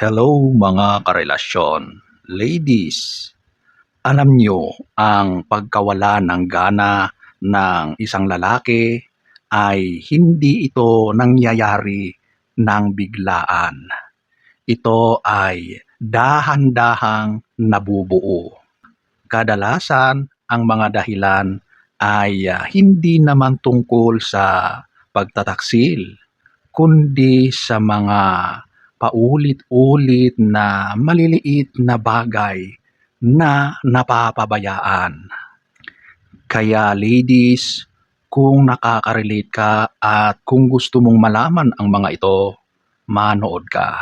Hello mga karelasyon. Ladies, alam nyo ang pagkawala ng gana ng isang lalaki ay hindi ito nangyayari ng biglaan. Ito ay dahan-dahang nabubuo. Kadalasan ang mga dahilan ay hindi naman tungkol sa pagtataksil, kundi sa mga paulit-ulit na maliliit na bagay na napapabayaan. Kaya ladies, kung nakaka-relate ka at kung gusto mong malaman ang mga ito, manood ka.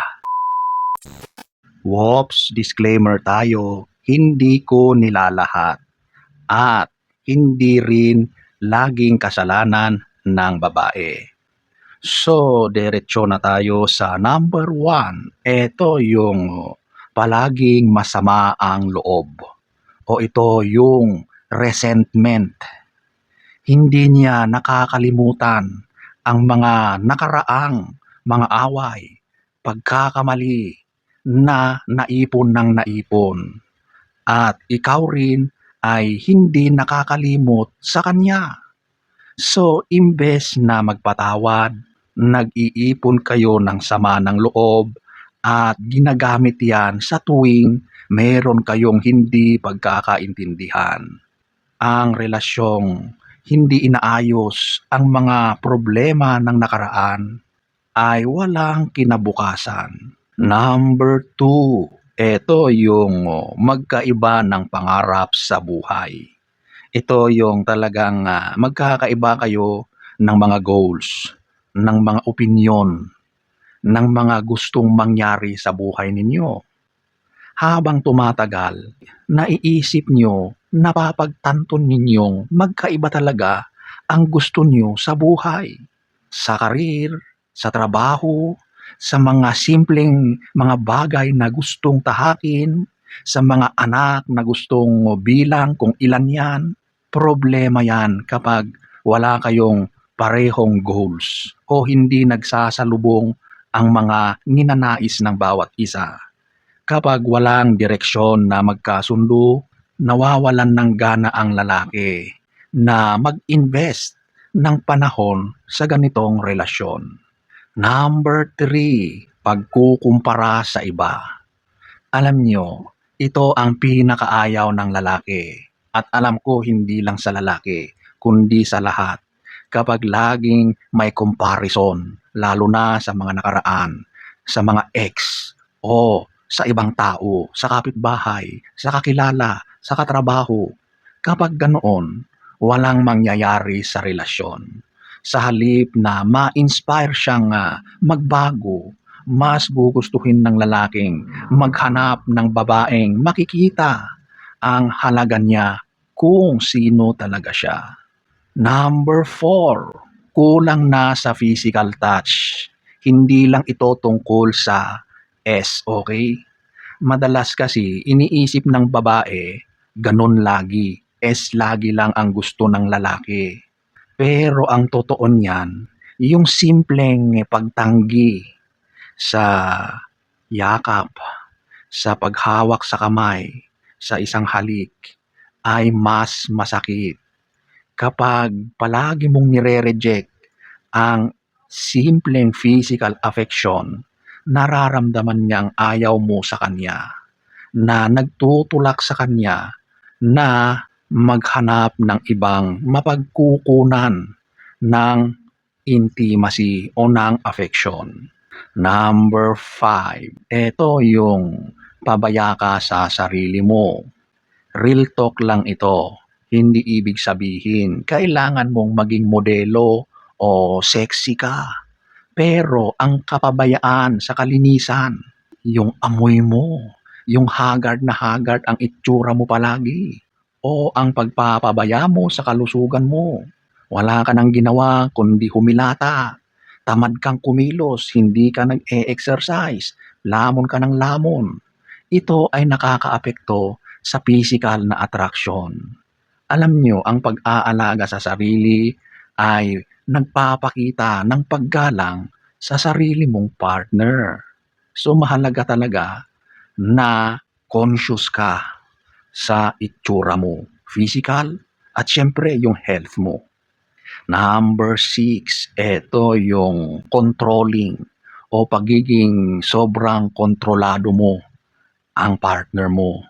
Whoops, disclaimer tayo, hindi ko nilalahat at hindi rin laging kasalanan ng babae. So, diretso na tayo sa number 1. Ito yung palaging masama ang loob. O ito yung resentment. Hindi niya nakakalimutan ang mga nakaraang mga away, pagkakamali na naipon ng naipon. At ikaw rin ay hindi nakakalimot sa kanya. So, imbes na magpatawad, nag-iipon kayo ng sama ng loob at ginagamit yan sa tuwing meron kayong hindi pagkakaintindihan. Ang relasyong hindi inaayos ang mga problema ng nakaraan ay walang kinabukasan. Number 2, ito yung magkaiba ng pangarap sa buhay. Ito yung talagang magkakaiba kayo ng mga goals, ng mga opinyon, ng mga gustong mangyari sa buhay ninyo. Habang tumatagal, naiisip nyo, napapagtanto ninyong magkaiba talaga ang gusto nyo sa buhay, sa karir, sa trabaho, sa mga simpleng mga bagay na gustong tahakin, sa mga anak na gustong bilang kung ilan yan. Problema yan kapag wala kayong parehong goals o hindi nagsasalubong ang mga ninanais ng bawat isa. Kapag walang direksyon na magkasundo, nawawalan ng gana ang lalaki na mag-invest ng panahon sa ganitong relasyon. Number 3, pagkukumpara sa iba. Alam nyo, ito ang pinakaayaw ng lalaki. At alam ko hindi lang sa lalaki, kundi sa lahat. Kapag laging may comparison, lalo na sa mga nakaraan, sa mga ex, o sa ibang tao, sa kapitbahay, sa kakilala, sa katrabaho. Kapag ganoon, walang mangyayari sa relasyon. Sa halip na ma-inspire siyang magbago, mas gugustuhin ng lalaking maghanap ng babaeng makikita ang halaga niya kung sino talaga siya. Number 4, kulang na sa physical touch. Hindi lang ito tungkol sa S, okay? Madalas kasi iniisip ng babae, ganun lagi. S lagi lang ang gusto ng lalaki. Pero ang totoo niyan, yung simpleng pagtanggi sa yakap, sa paghawak sa kamay, sa isang halik, ay mas masakit. Kapag palagi mong nire-reject ang simpleng physical affection, nararamdaman niyang ayaw mo sa kanya, na nagtutulak sa kanya na maghanap ng ibang mapagkukunan ng intimacy o ng affection. Number 5, ito yung pabaya ka sa sarili mo. Real talk lang ito. Hindi ibig sabihin kailangan mong maging modelo o sexy ka. Pero ang kapabayaan sa kalinisan, yung amoy mo, yung haggard na haggard ang itsura mo palagi, o ang pagpapabaya mo sa kalusugan mo. Wala ka nang ginawa kundi humilata. Tamad kang kumilos, hindi ka nag-e-exercise, lamon ka ng lamon. Ito ay nakakaapekto sa physical na attraction. Alam nyo, ang pag-aalaga sa sarili ay nagpapakita ng paggalang sa sarili mong partner. So mahalaga talaga na conscious ka sa itsura mo, physical at siyempre yung health mo. Number 6, eto yung controlling o pagiging sobrang kontrolado mo ang partner mo.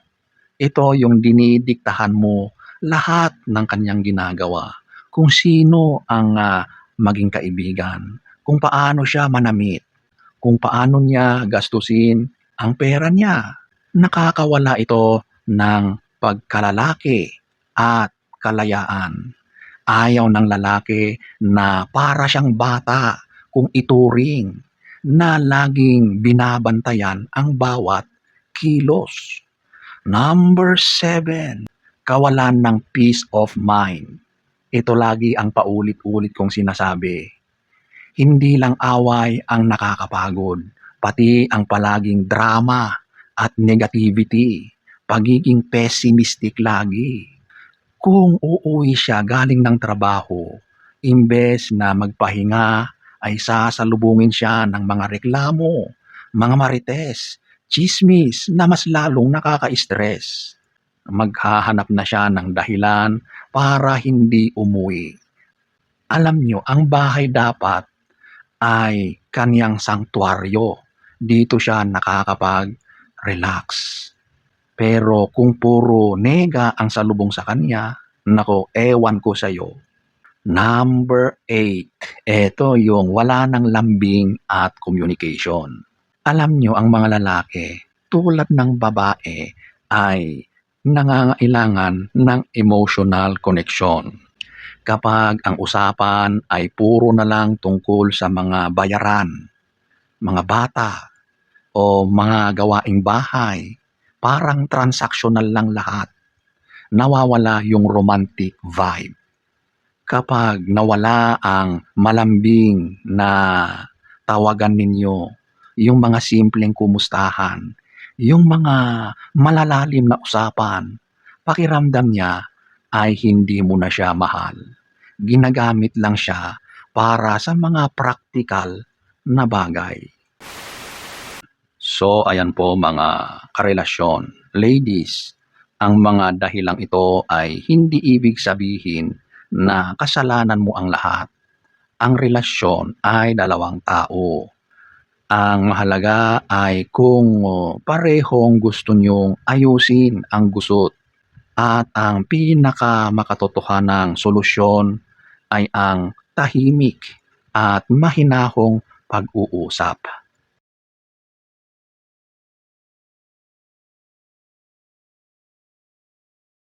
Ito yung dinidiktahan mo lahat ng kanyang ginagawa. Kung sino ang maging kaibigan, kung paano siya manamit, kung paano niya gastusin ang pera niya. Nakakawala ito ng pagkalalaki at kalayaan. Ayaw ng lalaki na para siyang bata kung ituring na laging binabantayan ang bawat kilos. Number 7, kawalan ng peace of mind. Ito lagi ang paulit-ulit kong sinasabi. Hindi lang away ang nakakapagod, pati ang palaging drama at negativity, pagiging pessimistic lagi. Kung uuwi siya galing ng trabaho, imbes na magpahinga, ay sasalubungin siya ng mga reklamo, mga marites, chismis na mas lalong nakaka-stress. Maghahanap na siya ng dahilan para hindi umuwi. Alam nyo, ang bahay dapat ay kaniyang sanktuaryo. Dito siya nakakapag-relax. Pero kung puro nega ang salubong sa kanya, nako, ewan ko sa'yo. Number 8, eto yung wala ng lambing at communication. Alam nyo, ang mga lalaki, tulad ng babae, ay nangangailangan ng emotional connection. Kapag ang usapan ay puro na lang tungkol sa mga bayaran, mga bata, o mga gawaing bahay, parang transactional lang lahat. Nawawala yung romantic vibe. Kapag nawala ang malambing na tawagan ninyo, yung mga simpleng kumustahan, yung mga malalalim na usapan, pakiramdam niya ay hindi mo na siya mahal. Ginagamit lang siya para sa mga practical na bagay. So, ayan po mga karelasyon. Ladies, ang mga dahilang ito ay hindi ibig sabihin na kasalanan mo ang lahat. Ang relasyon ay dalawang tao. Ang mahalaga ay kung parehong gusto nyong ayusin ang gusot at ang pinakamakatotohanang solusyon ay ang tahimik at mahinahong pag-uusap.